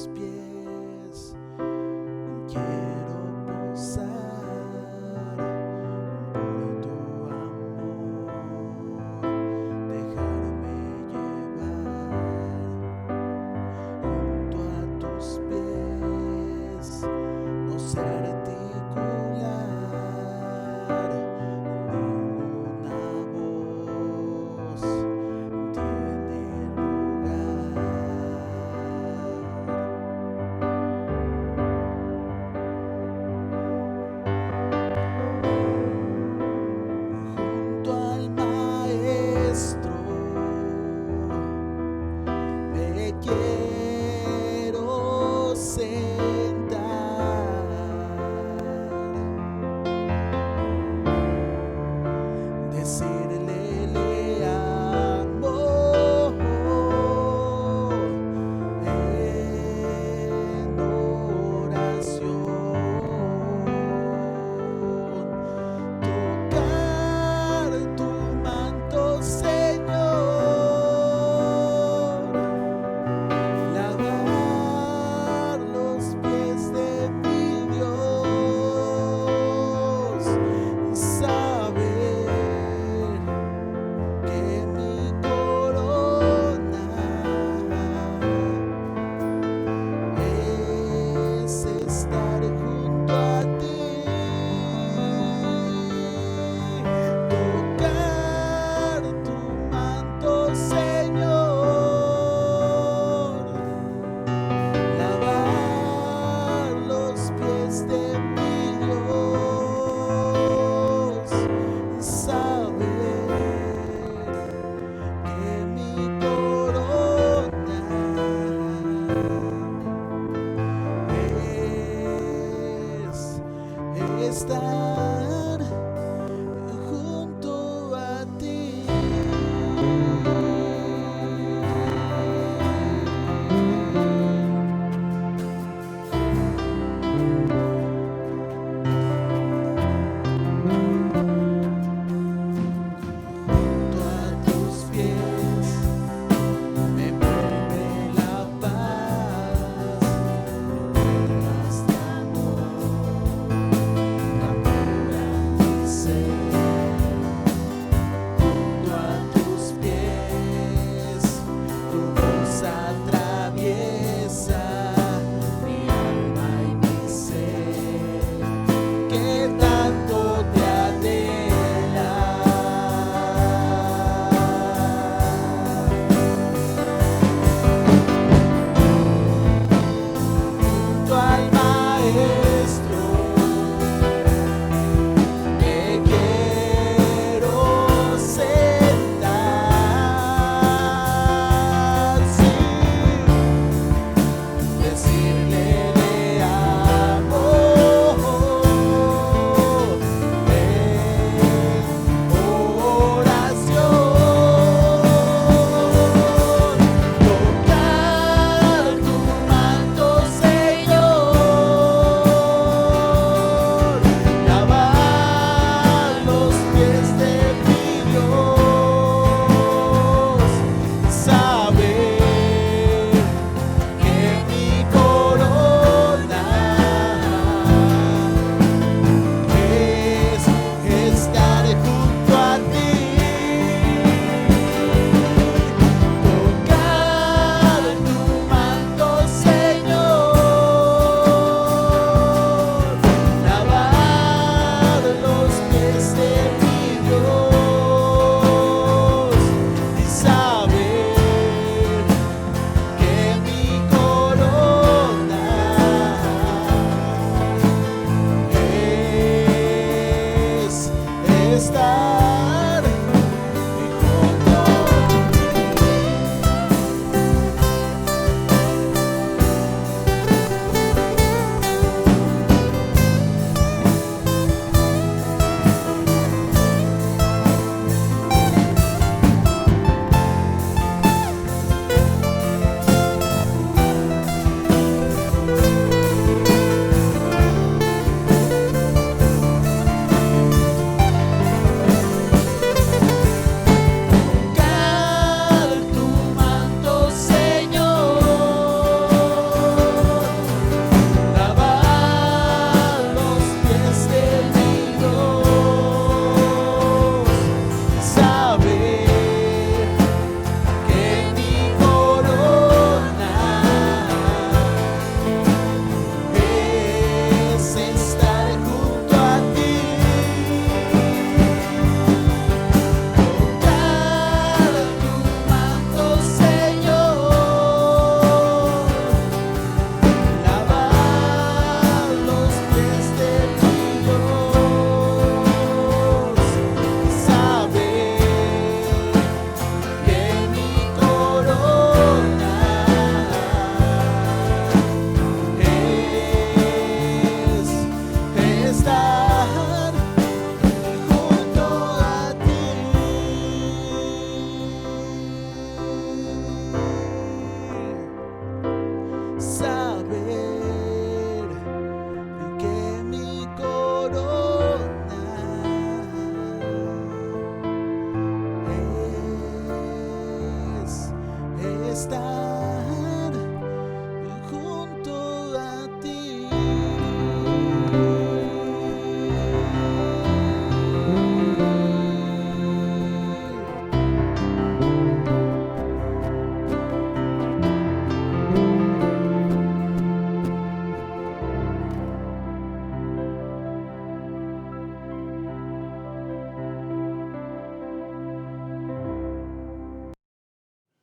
tus pies quiero posar por tu amor, dejarme llevar junto a tus pies, no sé articular ninguna voz, tiene lugar.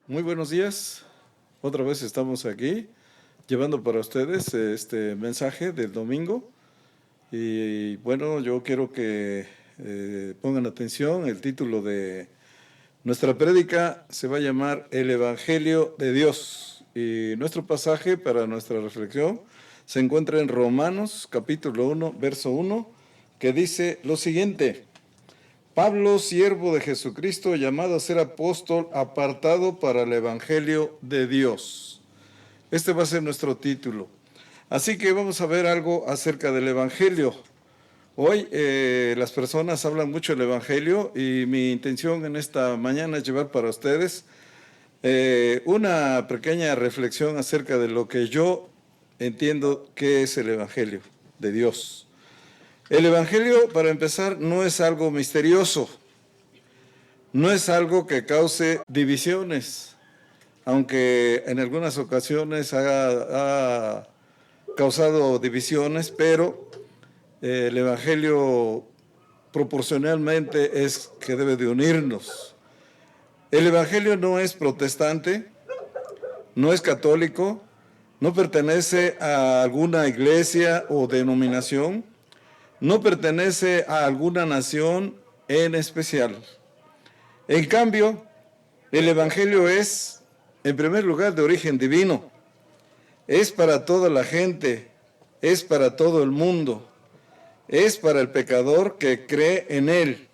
Muy buenos días. Otra vez estamos aquí llevando para ustedes este mensaje del domingo. Y bueno, yo quiero que pongan atención. El título de nuestra prédica se va a llamar El Evangelio de Dios. Y nuestro pasaje para nuestra reflexión se encuentra en Romanos capítulo 1, verso 1, que dice lo siguiente: Pablo, siervo de Jesucristo, llamado a ser apóstol, apartado para el Evangelio de Dios. Este va a ser nuestro título. Así que vamos a ver algo acerca del Evangelio. Hoy las personas hablan mucho del Evangelio y mi intención en esta mañana es llevar para ustedes una pequeña reflexión acerca de lo que yo entiendo que es el Evangelio de Dios. El Evangelio, para empezar, no es algo misterioso, no es algo que cause divisiones, aunque en algunas ocasiones ha causado divisiones, pero el Evangelio proporcionalmente es que debe de unirnos. El Evangelio no es protestante, no es católico, no pertenece a alguna iglesia o denominación, no pertenece a alguna nación en especial. En cambio, el Evangelio es, en primer lugar, de origen divino. Es para toda la gente, es para todo el mundo, es para el pecador que cree en él.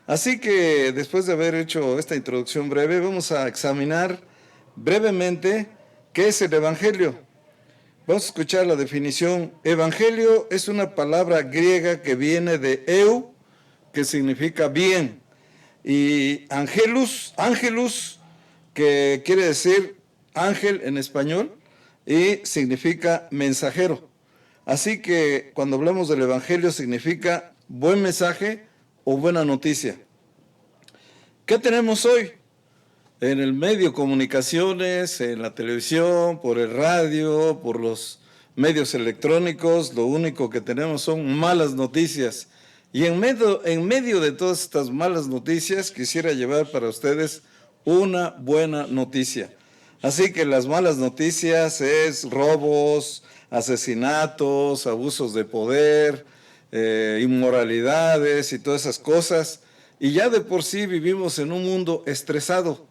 Así que, después de haber hecho esta introducción breve, vamos a examinar brevemente qué es el Evangelio. Vamos a escuchar la definición. Evangelio es una palabra griega que viene de eu, que significa bien, y angelus, que quiere decir ángel en español, y significa mensajero. Así que cuando hablamos del Evangelio significa buen mensaje o buena noticia. ¿Qué tenemos hoy? En el medio comunicaciones, en la televisión, por el radio, por los medios electrónicos, lo único que tenemos son malas noticias. Y en medio de todas estas malas noticias, quisiera llevar para ustedes una buena noticia. Así que las malas noticias es robos, asesinatos, abusos de poder, inmoralidades y todas esas cosas. Y ya de por sí vivimos en un mundo estresado.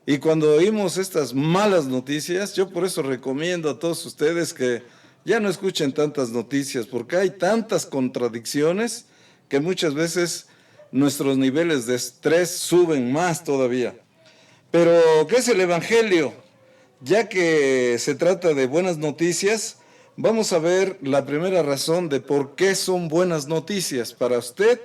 Y cuando oímos estas malas noticias, yo por eso recomiendo a todos ustedes que ya no escuchen tantas noticias, porque hay tantas contradicciones que muchas veces nuestros niveles de estrés suben más todavía. Pero, ¿qué es el Evangelio? Ya que se trata de buenas noticias, vamos a ver la primera razón de por qué son buenas noticias para usted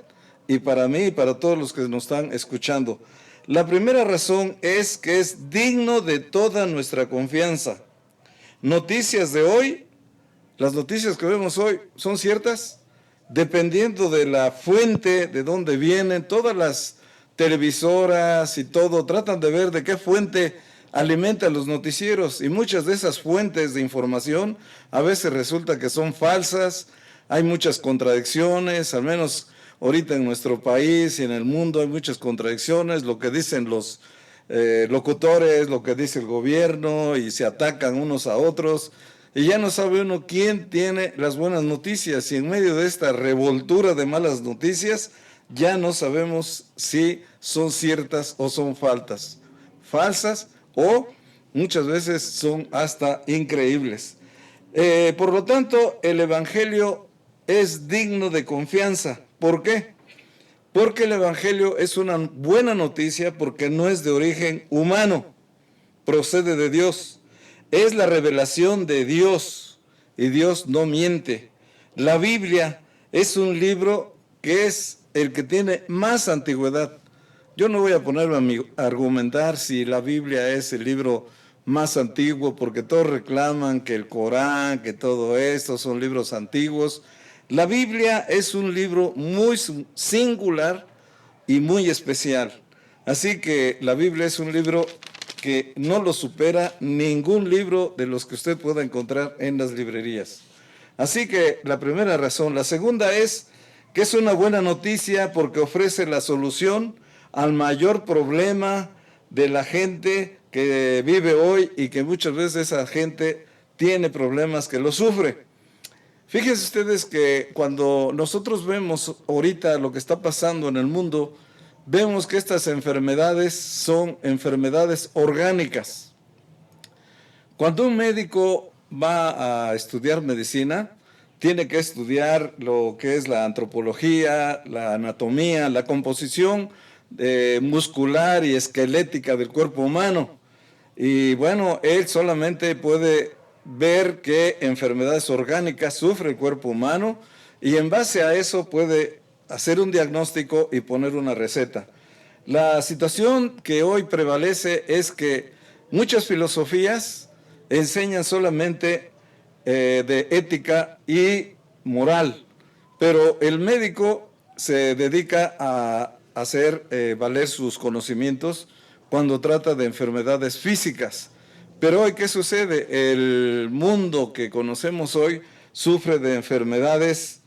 y para mí y para todos los que nos están escuchando. La primera razón es que es digno de toda nuestra confianza. Noticias de hoy, las noticias que vemos hoy, ¿son ciertas? Dependiendo de la fuente, de dónde vienen, todas las televisoras y todo, tratan de ver de qué fuente alimentan los noticieros. Y muchas de esas fuentes de información a veces resulta que son falsas, hay muchas contradicciones, al menos ahorita en nuestro país y en el mundo hay muchas contradicciones, lo que dicen los locutores, lo que dice el gobierno, y se atacan unos a otros, y ya no sabe uno quién tiene las buenas noticias, y en medio de esta revoltura de malas noticias, ya no sabemos si son ciertas o son falsas, o muchas veces son hasta increíbles. Por lo tanto, el Evangelio es digno de confianza. ¿Por qué? Porque el Evangelio es una buena noticia porque no es de origen humano, procede de Dios. Es la revelación de Dios y Dios no miente. La Biblia es un libro que es el que tiene más antigüedad. Yo no voy a ponerme a argumentar si la Biblia es el libro más antiguo, porque todos reclaman que el Corán, que todo esto son libros antiguos. La Biblia es un libro muy singular y muy especial. Así que la Biblia es un libro que no lo supera ningún libro de los que usted pueda encontrar en las librerías. Así que la primera razón. La segunda es que es una buena noticia porque ofrece la solución al mayor problema de la gente que vive hoy y que muchas veces esa gente tiene problemas que lo sufre. Fíjense ustedes que cuando nosotros vemos ahorita lo que está pasando en el mundo, vemos que estas enfermedades son enfermedades orgánicas. Cuando un médico va a estudiar medicina, tiene que estudiar lo que es la antropología, la anatomía, la composición muscular y esquelética del cuerpo humano. Y bueno, él solamente puede ver qué enfermedades orgánicas sufre el cuerpo humano y en base a eso puede hacer un diagnóstico y poner una receta. La situación que hoy prevalece es que muchas filosofías enseñan solamente de ética y moral, pero el médico se dedica a hacer valer sus conocimientos cuando trata de enfermedades físicas. Pero hoy, ¿qué sucede? El mundo que conocemos hoy sufre de enfermedades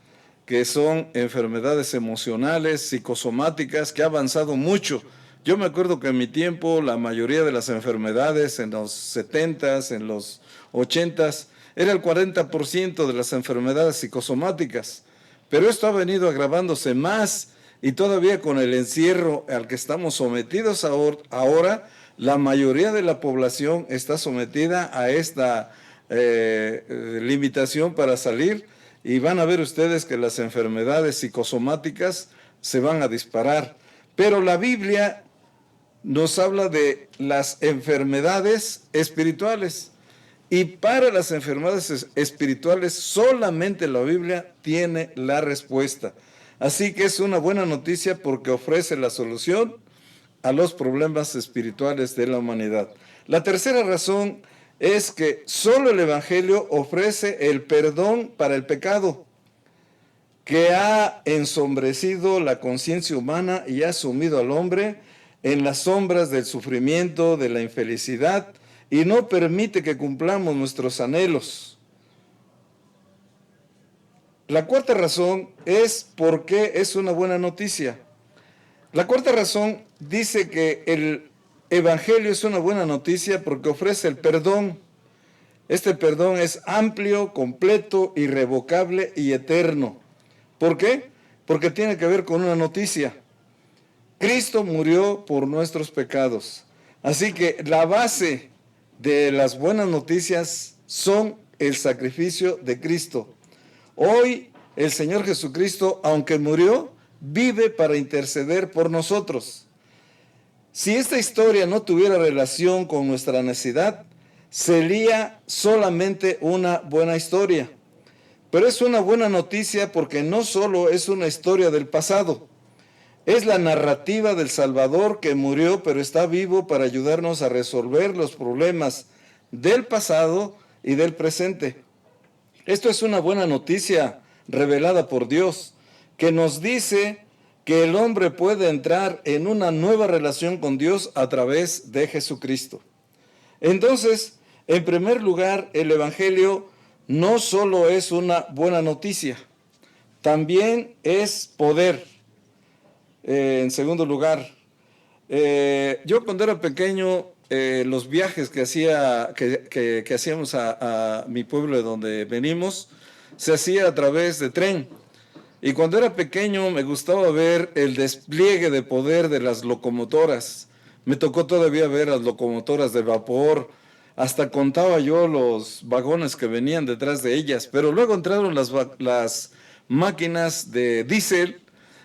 que son enfermedades emocionales, psicosomáticas, que ha avanzado mucho. Yo me acuerdo que en mi tiempo la mayoría de las enfermedades en los 70s, en los 80s, era el 40% de las enfermedades psicosomáticas. Pero esto ha venido agravándose más y todavía con el encierro al que estamos sometidos ahora, la mayoría de la población está sometida a esta limitación para salir y van a ver ustedes que las enfermedades psicosomáticas se van a disparar. Pero la Biblia nos habla de las enfermedades espirituales y para las enfermedades espirituales solamente la Biblia tiene la respuesta. Así que es una buena noticia porque ofrece la solución a los problemas espirituales de la humanidad. La tercera razón es que solo el Evangelio ofrece el perdón para el pecado que ha ensombrecido la conciencia humana y ha sumido al hombre en las sombras del sufrimiento, de la infelicidad y no permite que cumplamos nuestros anhelos. La cuarta razón es por qué es una buena noticia. La cuarta razón dice que el Evangelio es una buena noticia porque ofrece el perdón. Este perdón es amplio, completo, irrevocable y eterno. ¿Por qué? Porque tiene que ver con una noticia. Cristo murió por nuestros pecados. Así que la base de las buenas noticias son el sacrificio de Cristo. Hoy el Señor Jesucristo, aunque murió, vive para interceder por nosotros. Si esta historia no tuviera relación con nuestra necesidad, sería solamente una buena historia. Pero es una buena noticia porque no solo es una historia del pasado, es la narrativa del Salvador que murió pero está vivo para ayudarnos a resolver los problemas del pasado y del presente. Esto es una buena noticia revelada por Dios, que nos dice que el hombre puede entrar en una nueva relación con Dios a través de Jesucristo. Entonces, en primer lugar, el Evangelio no solo es una buena noticia, también es poder. En segundo lugar, yo cuando era pequeño, los viajes que hacíamos a mi pueblo de donde venimos, se hacía a través de tren. Y cuando era pequeño me gustaba ver el despliegue de poder de las locomotoras. Me tocó todavía ver las locomotoras de vapor, hasta contaba yo los vagones que venían detrás de ellas, pero luego entraron las máquinas de diésel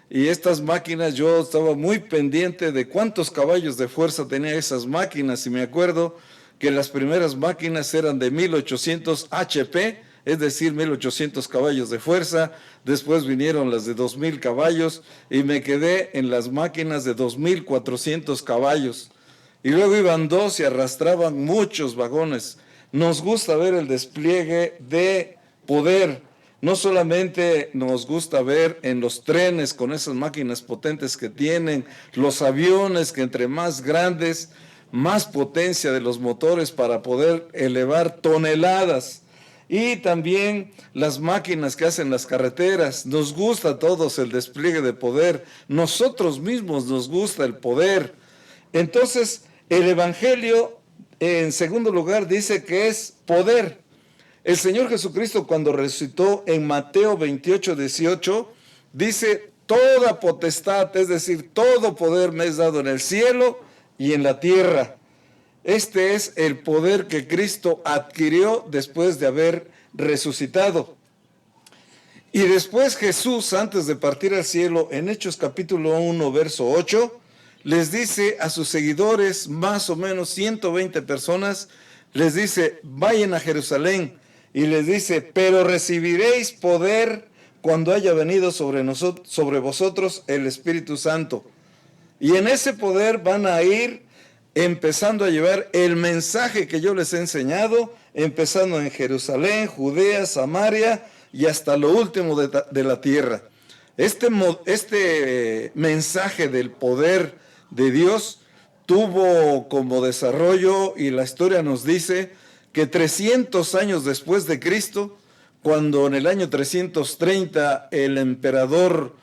y estas máquinas yo estaba muy pendiente de cuántos caballos de fuerza tenían esas máquinas y me acuerdo que las primeras máquinas eran de 1800 HP, es decir, 1800 caballos de fuerza, después vinieron las de 2000 caballos y me quedé en las máquinas de 2400 caballos. Y luego iban dos y arrastraban muchos vagones. Nos gusta ver el despliegue de poder. No solamente nos gusta ver en los trenes con esas máquinas potentes que tienen, los aviones que entre más grandes, más potencia de los motores para poder elevar toneladas. Y también las máquinas que hacen las carreteras. Nos gusta a todos el despliegue de poder. Nosotros mismos nos gusta el poder. Entonces, el Evangelio en segundo lugar, dice que es poder. El Señor Jesucristo, cuando resucitó en Mateo 28, 18, dice: toda potestad, es decir, todo poder me es dado en el cielo y en la tierra. Este es el poder que Cristo adquirió después de haber resucitado. Y después Jesús, antes de partir al cielo, en Hechos capítulo 1, verso 8, les dice a sus seguidores, más o menos 120 personas, les dice: vayan a Jerusalén, y les dice: pero recibiréis poder cuando haya venido sobre vosotros el Espíritu Santo. Y en ese poder van a ir empezando a llevar el mensaje que yo les he enseñado, empezando en Jerusalén, Judea, Samaria y hasta lo último de la tierra. Este mensaje del poder de Dios tuvo como desarrollo, y la historia nos dice que 300 años después de Cristo, cuando en el año 330 el emperador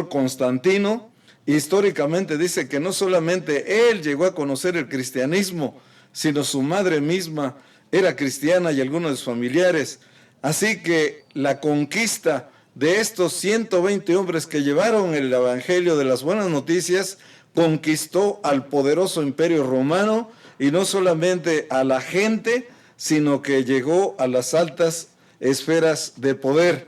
Constantino, históricamente dice que no solamente él llegó a conocer el cristianismo, sino su madre misma era cristiana y algunos de sus familiares. Así que la conquista de estos 120 hombres que llevaron el evangelio de las buenas noticias conquistó al poderoso imperio romano, y no solamente a la gente, sino que llegó a las altas esferas de poder.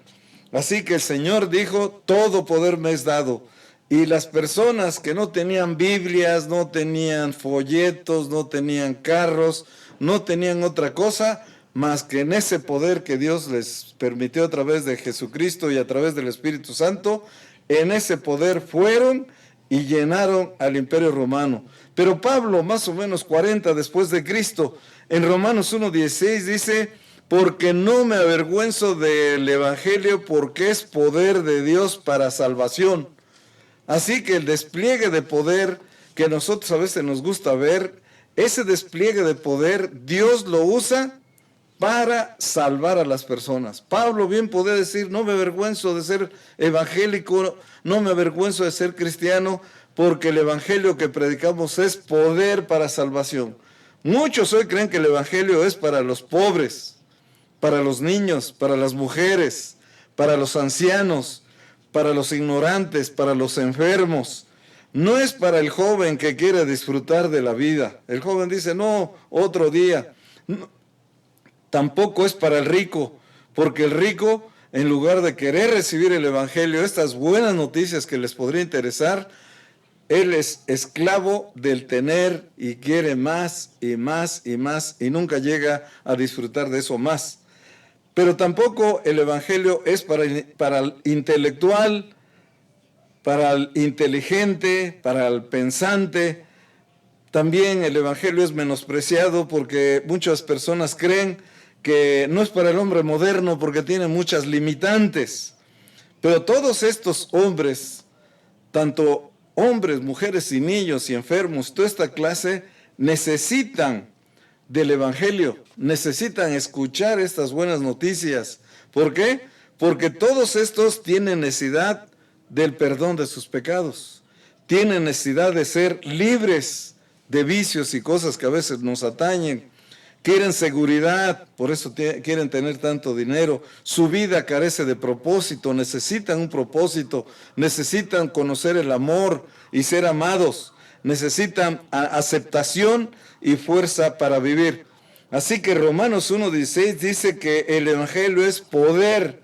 Así que el Señor dijo: todo poder me es dado. Y las personas que no tenían Biblias, no tenían folletos, no tenían carros, no tenían otra cosa más que en ese poder que Dios les permitió a través de Jesucristo y a través del Espíritu Santo, en ese poder fueron y llenaron al imperio romano. Pero Pablo, más o menos 40 después de Cristo, en Romanos 1:16 dice: porque no me avergüenzo del evangelio, porque es poder de Dios para salvación. Así que el despliegue de poder que nosotros a veces nos gusta ver, ese despliegue de poder Dios lo usa para salvar a las personas. Pablo bien podía decir: no me avergüenzo de ser evangélico, no me avergüenzo de ser cristiano, porque el evangelio que predicamos es poder para salvación. Muchos hoy creen que el evangelio es para los pobres, para los niños, para las mujeres, para los ancianos, para los ignorantes, para los enfermos. No es para el joven que quiere disfrutar de la vida. El joven dice: no, otro día. No, tampoco es para el rico, porque el rico, en lugar de querer recibir el evangelio, estas buenas noticias que les podría interesar, él es esclavo del tener y quiere más y más y más, y nunca llega a disfrutar de eso más. Pero tampoco el evangelio es para el intelectual, para el inteligente, para el pensante. También el evangelio es menospreciado porque muchas personas creen que no es para el hombre moderno porque tiene muchas limitantes. Pero todos estos hombres, tanto hombres, mujeres y niños y enfermos, toda esta clase, necesitan del evangelio, necesitan escuchar estas buenas noticias. ¿Por qué? Porque todos estos tienen necesidad del perdón de sus pecados, tienen necesidad de ser libres de vicios y cosas que a veces nos atañen, quieren seguridad, por eso quieren tener tanto dinero, su vida carece de propósito, necesitan un propósito, necesitan conocer el amor y ser amados, necesitan aceptación y fuerza para vivir. Así que Romanos 1:16 dice que el evangelio es poder.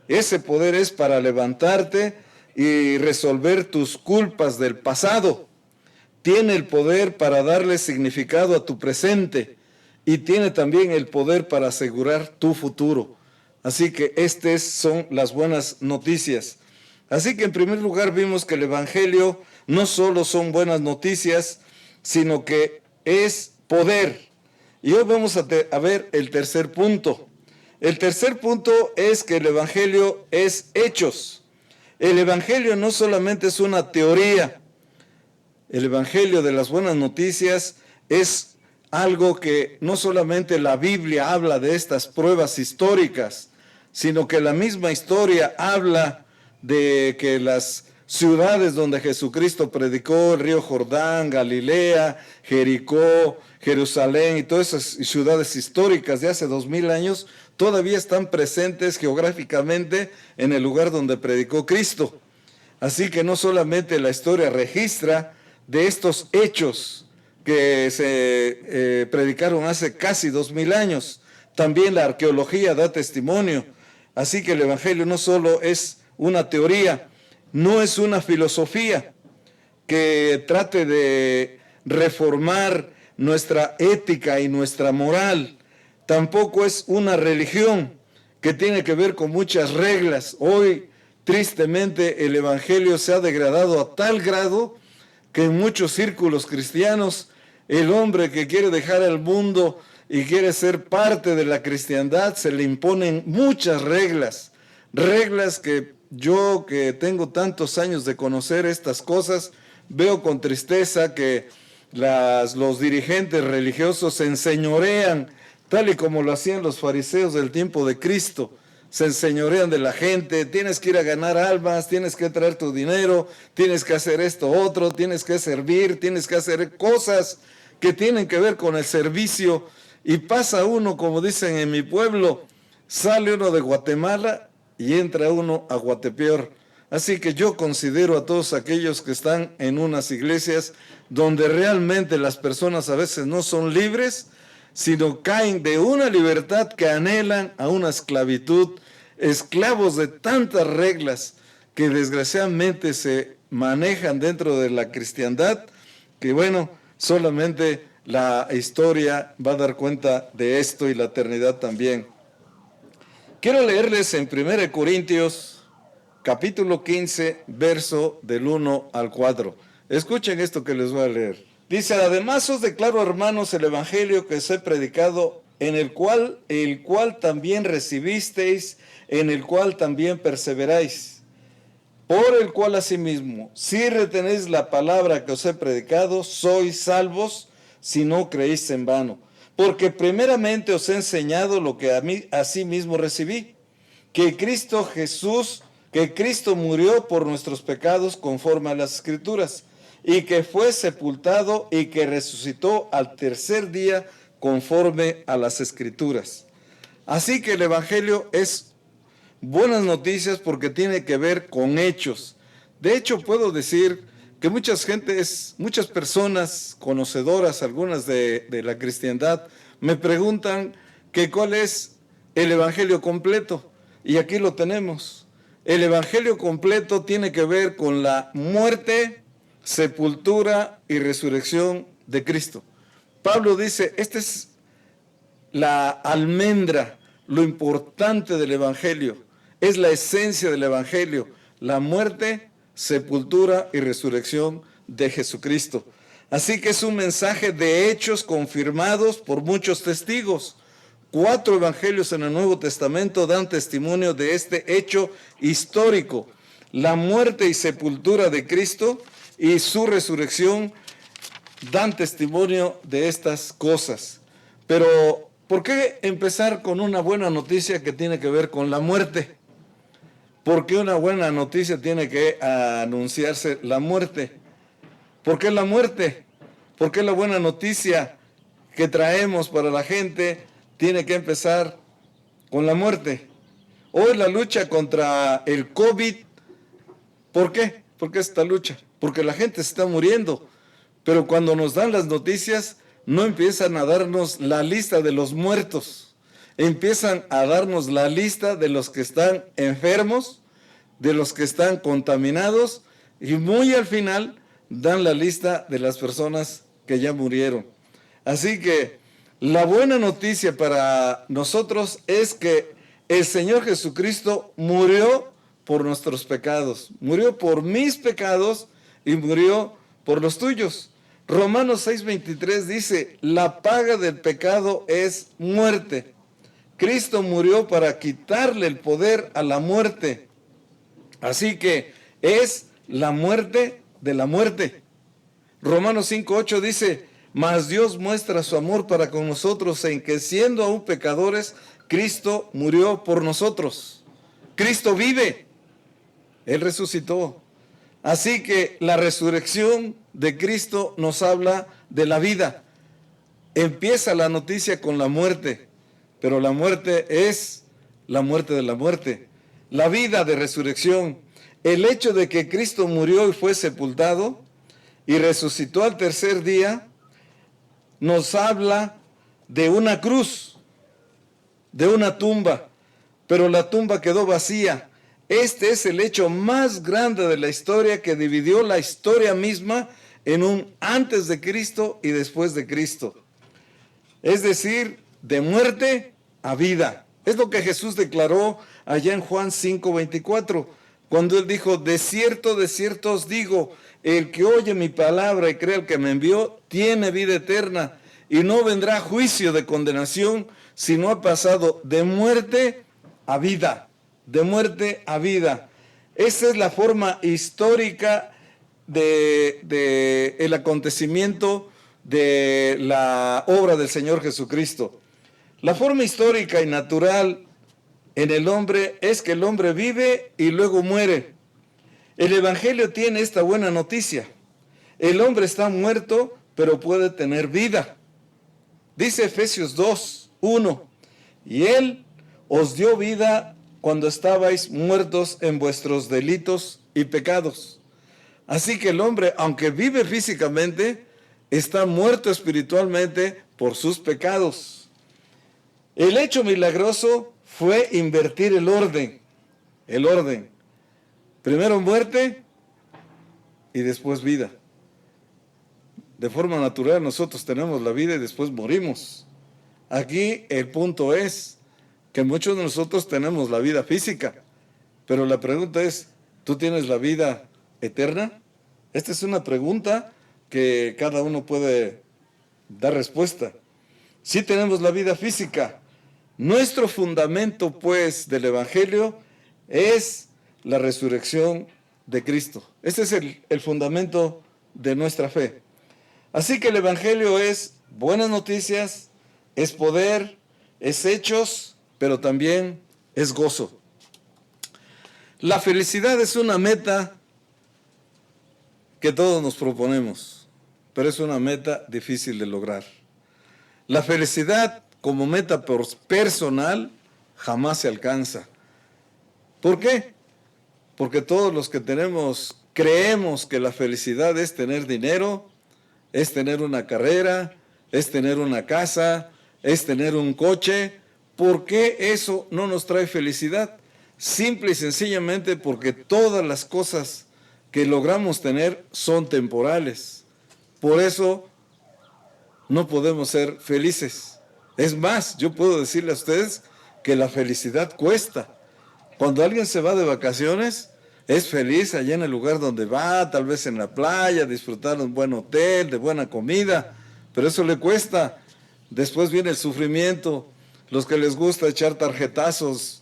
Ese poder es para levantarte y resolver tus culpas del pasado. Tiene el poder para darle significado a tu presente y tiene también el poder para asegurar tu futuro. Así que estas son las buenas noticias. Así que en primer lugar vimos que el evangelio no solo son buenas noticias, sino que es poder. Y hoy vamos a ver el tercer punto. El tercer punto es que el evangelio es hechos. El evangelio no solamente es una teoría. El evangelio de las buenas noticias es algo que no solamente la Biblia habla de estas pruebas históricas, sino que la misma historia habla de que las ciudades donde Jesucristo predicó, el río Jordán, Galilea, Jericó, Jerusalén y todas esas ciudades históricas de hace 2000 años, todavía están presentes geográficamente en el lugar donde predicó Cristo. Así que no solamente la historia registra de estos hechos que se predicaron hace casi 2000 años, también la arqueología da testimonio. Así que el Evangelio no solo es una teoría, no es una filosofía que trate de reformar nuestra ética y nuestra moral. Tampoco es una religión que tiene que ver con muchas reglas. Hoy, tristemente, el Evangelio se ha degradado a tal grado que en muchos círculos cristianos, el hombre que quiere dejar el mundo y quiere ser parte de la cristiandad, se le imponen muchas reglas. Reglas que yo, que tengo tantos años de conocer estas cosas, veo con tristeza que los dirigentes religiosos se enseñorean, tal y como lo hacían los fariseos del tiempo de Cristo. Se enseñorean de la gente, tienes que ir a ganar almas, tienes que traer tu dinero, tienes que hacer esto otro, tienes que servir, tienes que hacer cosas que tienen que ver con el servicio. Y pasa uno, como dicen en mi pueblo, sale uno de Guatemala y entra uno a Guatepeor. Así que yo considero a todos aquellos que están en unas iglesias donde realmente las personas a veces no son libres, sino caen de una libertad que anhelan a una esclavitud, esclavos de tantas reglas que desgraciadamente se manejan dentro de la cristiandad, que bueno, solamente la historia va a dar cuenta de esto y la eternidad también. Quiero leerles en 1 Corintios, capítulo 15, verso del 1 al 4. Escuchen esto que les voy a leer. Dice: además os declaro, hermanos, el evangelio que os he predicado, en el cual también recibisteis, en el cual también perseveráis, por el cual asimismo, si retenéis la palabra que os he predicado, sois salvos, si no creéis en vano. Porque primeramente os he enseñado lo que a mí asimismo recibí, que Cristo murió por nuestros pecados conforme a las Escrituras, y que fue sepultado y que resucitó al tercer día conforme a las Escrituras. Así que el Evangelio es buenas noticias porque tiene que ver con hechos. De hecho, puedo decir que muchas personas conocedoras, algunas de la cristiandad, me preguntan que cuál es el Evangelio completo. Y aquí lo tenemos. El Evangelio completo tiene que ver con la muerte, sepultura y resurrección de Cristo. Pablo dice, esta es la almendra, lo importante del Evangelio, es la esencia del Evangelio, la muerte, sepultura y resurrección de Jesucristo. Así que es un mensaje de hechos confirmados por muchos testigos. 4 evangelios en el Nuevo Testamento dan testimonio de este hecho histórico. La muerte y sepultura de Cristo y su resurrección dan testimonio de estas cosas. Pero, ¿por qué empezar con una buena noticia que tiene que ver con la muerte? ¿Por qué una buena noticia tiene que anunciarse la muerte? ¿Por qué la muerte? ¿Por qué la buena noticia que traemos para la gente tiene que empezar con la muerte? Hoy la lucha contra el COVID, ¿por qué? ¿Por qué esta lucha? Porque la gente se está muriendo. Pero cuando nos dan las noticias, no empiezan a darnos la lista de los muertos. Empiezan a darnos la lista de los que están enfermos, de los que están contaminados, y muy al final dan la lista de las personas que ya murieron. Así que la buena noticia para nosotros es que el Señor Jesucristo murió por nuestros pecados, murió por mis pecados y murió por los tuyos. Romanos 6:23 dice, la paga del pecado es muerte. Cristo murió para quitarle el poder a la muerte. Así que es la muerte de la muerte. Romanos 5:8 dice, mas Dios muestra su amor para con nosotros en que siendo aún pecadores, Cristo murió por nosotros. Cristo vive. Él resucitó. Así que la resurrección de Cristo nos habla de la vida. Empieza la noticia con la muerte, pero la muerte es la muerte de la muerte. La vida de resurrección, el hecho de que Cristo murió y fue sepultado y resucitó al tercer día, nos habla de una cruz, de una tumba, pero la tumba quedó vacía. Este es el hecho más grande de la historia que dividió la historia misma en un antes de Cristo y después de Cristo. Es decir, de muerte a vida. Es lo que Jesús declaró allá en Juan 5:24, cuando él dijo, de cierto os digo, el que oye mi palabra y cree al que me envió, tiene vida eterna y no vendrá juicio de condenación, sino ha pasado de muerte a vida. De muerte a vida. Esa es la forma histórica de el acontecimiento de la obra del Señor Jesucristo. La forma histórica y natural en el hombre es que el hombre vive y luego muere. El Evangelio tiene esta buena noticia. El hombre está muerto, pero puede tener vida. Dice Efesios 2:1, y Él os dio vida cuando estabais muertos en vuestros delitos y pecados. Así que el hombre, aunque vive físicamente, está muerto espiritualmente por sus pecados. El hecho milagroso fue invertir el orden. El orden. Primero muerte y después vida. De forma natural nosotros tenemos la vida y después morimos. Aquí el punto es que muchos de nosotros tenemos la vida física, pero la pregunta es, ¿tú tienes la vida eterna? Esta es una pregunta que cada uno puede dar respuesta. Sí tenemos la vida física. Nuestro fundamento, pues, del Evangelio es la resurrección de Cristo. Este es el fundamento de nuestra fe. Así que el Evangelio es buenas noticias, es poder, es hechos, pero también es gozo. La felicidad es una meta que todos nos proponemos, pero es una meta difícil de lograr. La felicidad como meta personal jamás se alcanza. ¿Por qué? Porque todos los que creemos que la felicidad es tener dinero, es tener una carrera, es tener una casa, es tener un coche. ¿Por qué eso no nos trae felicidad? Simple y sencillamente porque todas las cosas que logramos tener son temporales. Por eso no podemos ser felices. Es más, yo puedo decirle a ustedes que la felicidad cuesta. Cuando alguien se va de vacaciones, es feliz allá en el lugar donde va, tal vez en la playa, disfrutar de un buen hotel, de buena comida, pero eso le cuesta. Después viene el sufrimiento. Los que les gusta echar tarjetazos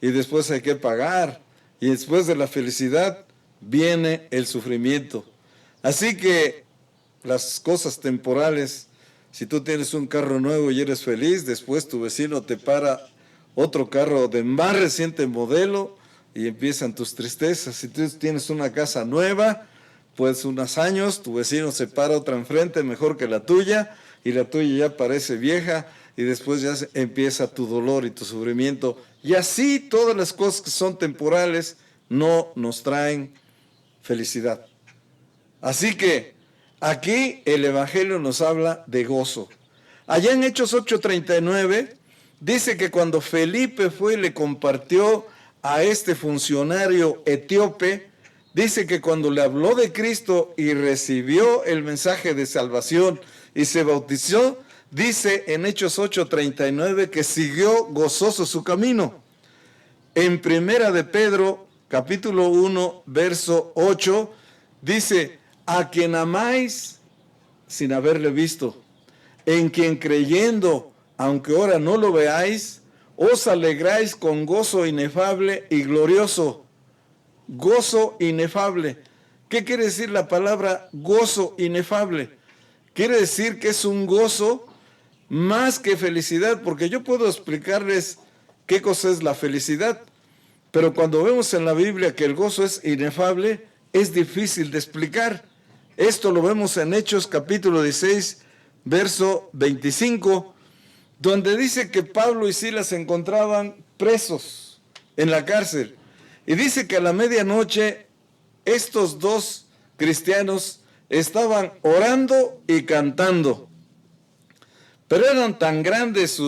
y después hay que pagar. Y después de la felicidad viene el sufrimiento. Así que las cosas temporales, si tú tienes un carro nuevo y eres feliz, después tu vecino te para otro carro de más reciente modelo y empiezan tus tristezas. Si tú tienes una casa nueva, pues unos años, tu vecino se para otra enfrente mejor que la tuya y la tuya ya parece vieja. Y después ya empieza tu dolor y tu sufrimiento. Y así todas las cosas que son temporales no nos traen felicidad. Así que aquí el Evangelio nos habla de gozo. Allá en Hechos 8:39 dice que cuando Felipe fue y le compartió a este funcionario etíope, dice que cuando le habló de Cristo y recibió el mensaje de salvación y se bautizó, dice en Hechos 8:39 que siguió gozoso su camino. En Primera de Pedro, capítulo 1, verso 8, dice, a quien amáis sin haberle visto, en quien creyendo, aunque ahora no lo veáis, os alegráis con gozo inefable y glorioso. Gozo inefable. ¿Qué quiere decir la palabra gozo inefable? Quiere decir que es un gozo más que felicidad, porque yo puedo explicarles qué cosa es la felicidad, pero cuando vemos en la Biblia que el gozo es inefable, es difícil de explicar. Esto lo vemos en Hechos capítulo 16, verso 25, donde dice que Pablo y Silas se encontraban presos en la cárcel. Y dice que a la medianoche estos dos cristianos estaban orando y cantando. Pero eran tan grandes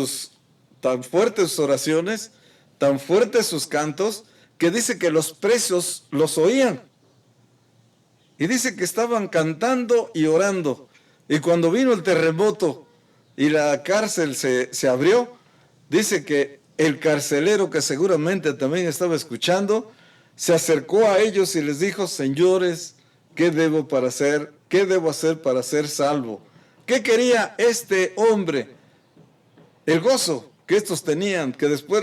tan fuertes sus oraciones, tan fuertes sus cantos, que dice que los presos los oían. Y dice que estaban cantando y orando. Y cuando vino el terremoto y la cárcel se abrió, dice que el carcelero, que seguramente también estaba escuchando, se acercó a ellos y les dijo: señores, ¿qué debo hacer para ser salvo? ¿Qué quería este hombre? El gozo que estos tenían, que después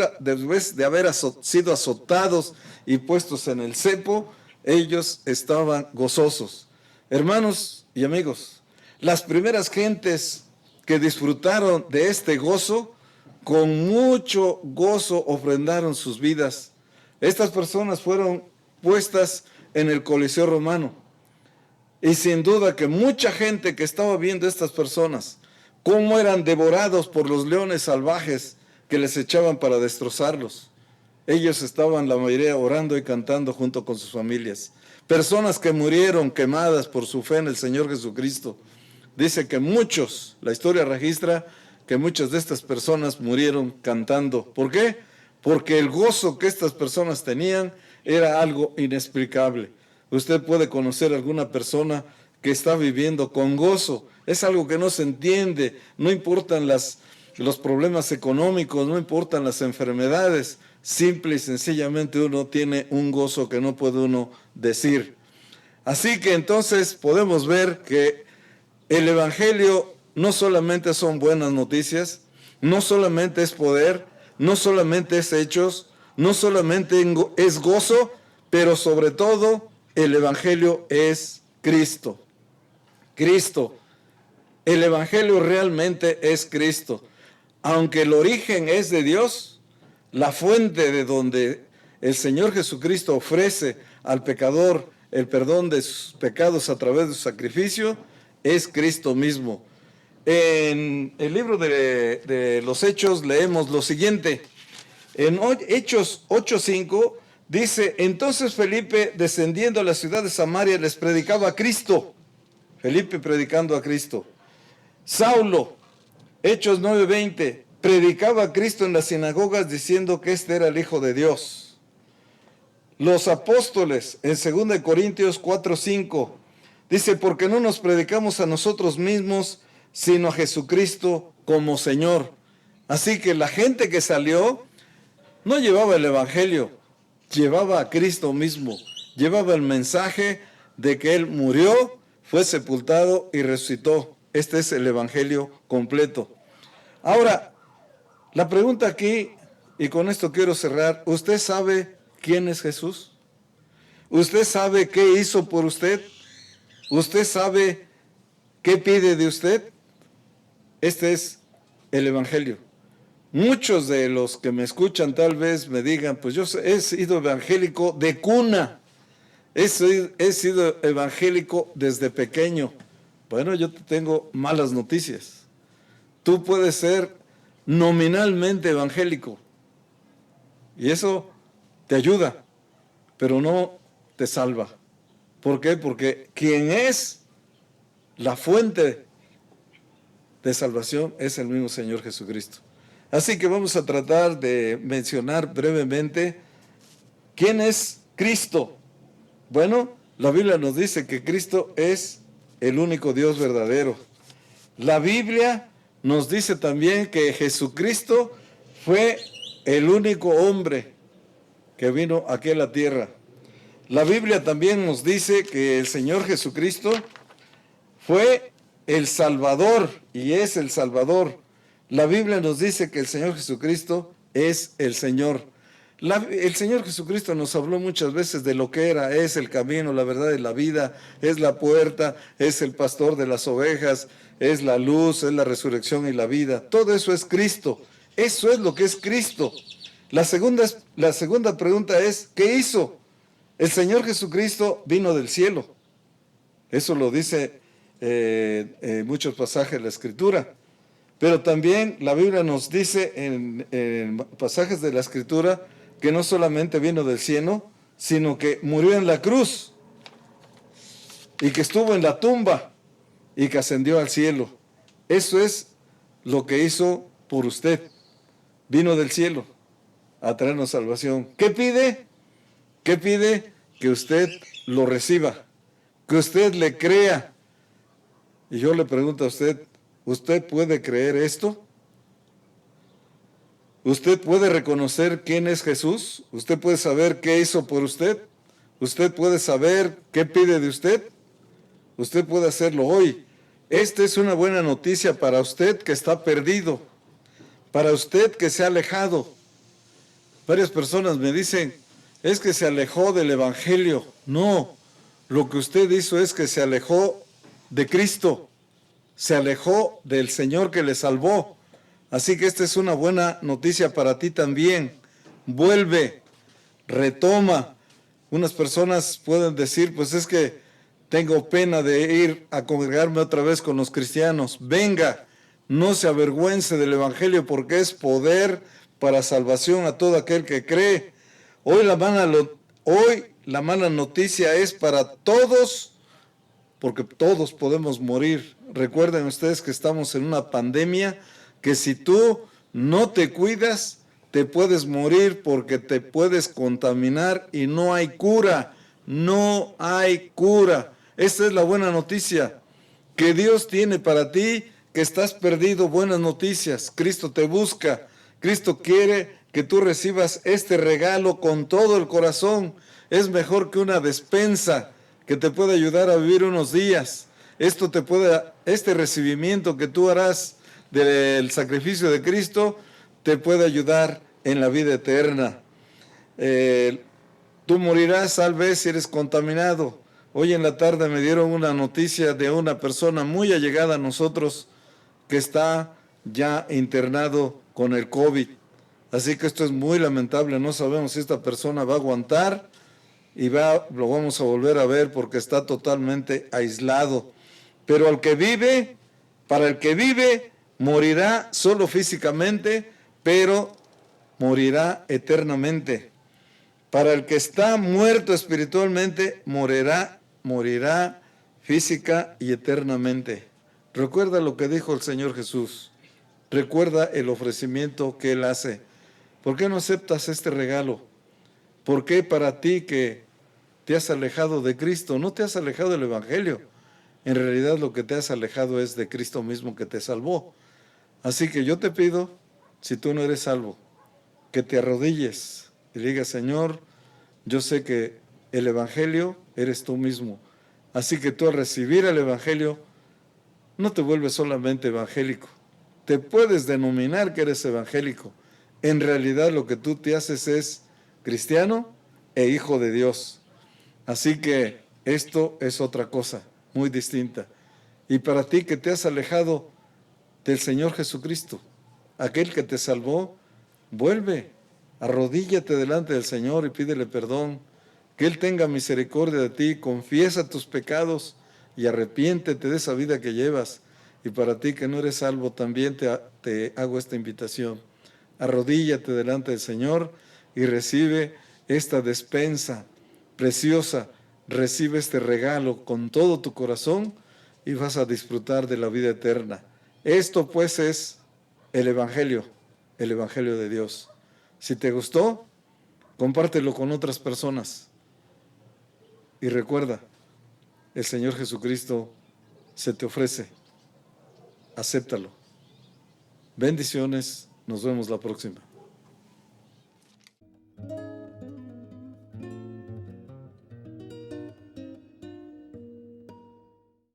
de haber sido azotados y puestos en el cepo, ellos estaban gozosos. Hermanos y amigos, las primeras gentes que disfrutaron de este gozo, con mucho gozo ofrendaron sus vidas. Estas personas fueron puestas en el Coliseo Romano. Y sin duda que mucha gente que estaba viendo a estas personas, cómo eran devorados por los leones salvajes que les echaban para destrozarlos, ellos estaban la mayoría orando y cantando junto con sus familias. Personas que murieron quemadas por su fe en el Señor Jesucristo. Dice que la historia registra que muchas de estas personas murieron cantando. ¿Por qué? Porque el gozo que estas personas tenían era algo inexplicable. Usted puede conocer a alguna persona que está viviendo con gozo. Es algo que no se entiende. No importan los problemas económicos, no importan las enfermedades. Simple y sencillamente uno tiene un gozo que no puede uno decir. Así que entonces podemos ver que el Evangelio no solamente son buenas noticias, no solamente es poder, no solamente es hechos, no solamente es gozo, pero sobre todo el Evangelio es Cristo. Cristo. El Evangelio realmente es Cristo. Aunque el origen es de Dios, la fuente de donde el Señor Jesucristo ofrece al pecador el perdón de sus pecados a través de su sacrificio, es Cristo mismo. En el libro de los Hechos leemos lo siguiente. En Hechos 8:5 dice: entonces Felipe, descendiendo a la ciudad de Samaria, les predicaba a Cristo. Felipe predicando a Cristo. Saulo, Hechos 9:20, predicaba a Cristo en las sinagogas diciendo que este era el Hijo de Dios. Los apóstoles, en 2 Corintios 4:5, dice: porque no nos predicamos a nosotros mismos, sino a Jesucristo como Señor. Así que la gente que salió no llevaba el Evangelio, llevaba a Cristo mismo, llevaba el mensaje de que Él murió, fue sepultado y resucitó. Este es el Evangelio completo. Ahora, la pregunta aquí, y con esto quiero cerrar: ¿usted sabe quién es Jesús? ¿Usted sabe qué hizo por usted? ¿Usted sabe qué pide de usted? Este es el Evangelio. Muchos de los que me escuchan tal vez me digan: pues yo he sido evangélico de cuna, he sido evangélico desde pequeño. Bueno, yo te tengo malas noticias. Tú puedes ser nominalmente evangélico y eso te ayuda, pero no te salva. ¿Por qué? Porque quien es la fuente de salvación es el mismo Señor Jesucristo. Así que vamos a tratar de mencionar brevemente quién es Cristo. Bueno, la Biblia nos dice que Cristo es el único Dios verdadero. La Biblia nos dice también que Jesucristo fue el único hombre que vino aquí a la tierra. La Biblia también nos dice que el Señor Jesucristo fue el Salvador y es el Salvador. La Biblia nos dice que el Señor Jesucristo es el Señor. El Señor Jesucristo nos habló muchas veces de lo que era: es el camino, la verdad y la vida, es la puerta, es el pastor de las ovejas, es la luz, es la resurrección y la vida. Todo eso es Cristo. Eso es lo que es Cristo. La segunda pregunta es: ¿qué hizo? El Señor Jesucristo vino del cielo. Eso lo dice muchos pasajes de la Escritura. Pero también la Biblia nos dice en pasajes de la Escritura que no solamente vino del cielo, sino que murió en la cruz y que estuvo en la tumba y que ascendió al cielo. Eso es lo que hizo por usted. Vino del cielo a traernos salvación. ¿Qué pide? ¿Qué pide? Que usted lo reciba, que usted le crea. Y yo le pregunto a usted, ¿usted puede creer esto? ¿Usted puede reconocer quién es Jesús? ¿Usted puede saber qué hizo por usted? ¿Usted puede saber qué pide de usted? Usted puede hacerlo hoy. Esta es una buena noticia para usted que está perdido, para usted que se ha alejado. Varias personas me dicen, es que se alejó del Evangelio. No, lo que usted hizo es que se alejó de Cristo, se alejó del Señor que le salvó. Así que esta es una buena noticia para ti también. Vuelve, retoma. Unas personas pueden decir, pues es que tengo pena de ir a congregarme otra vez con los cristianos. Venga, no se avergüence del Evangelio porque es poder para salvación a todo aquel que cree. Hoy la mala noticia es para todos, porque todos podemos morir. Recuerden ustedes que estamos en una pandemia, que si tú no te cuidas, te puedes morir porque te puedes contaminar y no hay cura. No hay cura. Esta es la buena noticia que Dios tiene para ti, que estás perdido. Buenas noticias. Cristo te busca. Cristo quiere que tú recibas este regalo con todo el corazón. Es mejor que una despensa que te puede ayudar a vivir unos días. Este recibimiento que tú harás del sacrificio de Cristo te puede ayudar en la vida eterna. Tú morirás tal vez si eres contaminado. Hoy en la tarde me dieron una noticia de una persona muy allegada a nosotros que está ya internado con el COVID. Así que esto es muy lamentable. No sabemos si esta persona va a aguantar y lo vamos a volver a ver porque está totalmente aislado. Pero para el que vive, morirá solo físicamente, pero morirá eternamente. Para el que está muerto espiritualmente, morirá física y eternamente. Recuerda lo que dijo el Señor Jesús. Recuerda el ofrecimiento que Él hace. ¿Por qué no aceptas este regalo? ¿Por qué para ti que te has alejado de Cristo, no te has alejado del Evangelio? En realidad lo que te has alejado es de Cristo mismo que te salvó. Así que yo te pido, si tú no eres salvo, que te arrodilles y digas, Señor, yo sé que el Evangelio eres tú mismo. Así que tú al recibir el Evangelio, no te vuelves solamente evangélico. Te puedes denominar que eres evangélico. En realidad lo que tú te haces es cristiano e hijo de Dios. Así que esto es otra cosa muy distinta. Y para ti que te has alejado del Señor Jesucristo, aquel que te salvó, vuelve, arrodíllate delante del Señor y pídele perdón, que Él tenga misericordia de ti, confiesa tus pecados y arrepiéntete de esa vida que llevas. Y para ti que no eres salvo, también te hago esta invitación. Arrodíllate delante del Señor y recibe esta despensa preciosa, recibe este regalo con todo tu corazón y vas a disfrutar de la vida eterna. Esto pues es el Evangelio de Dios. Si te gustó, compártelo con otras personas. Y recuerda, el Señor Jesucristo se te ofrece. Acéptalo. Bendiciones, nos vemos la próxima.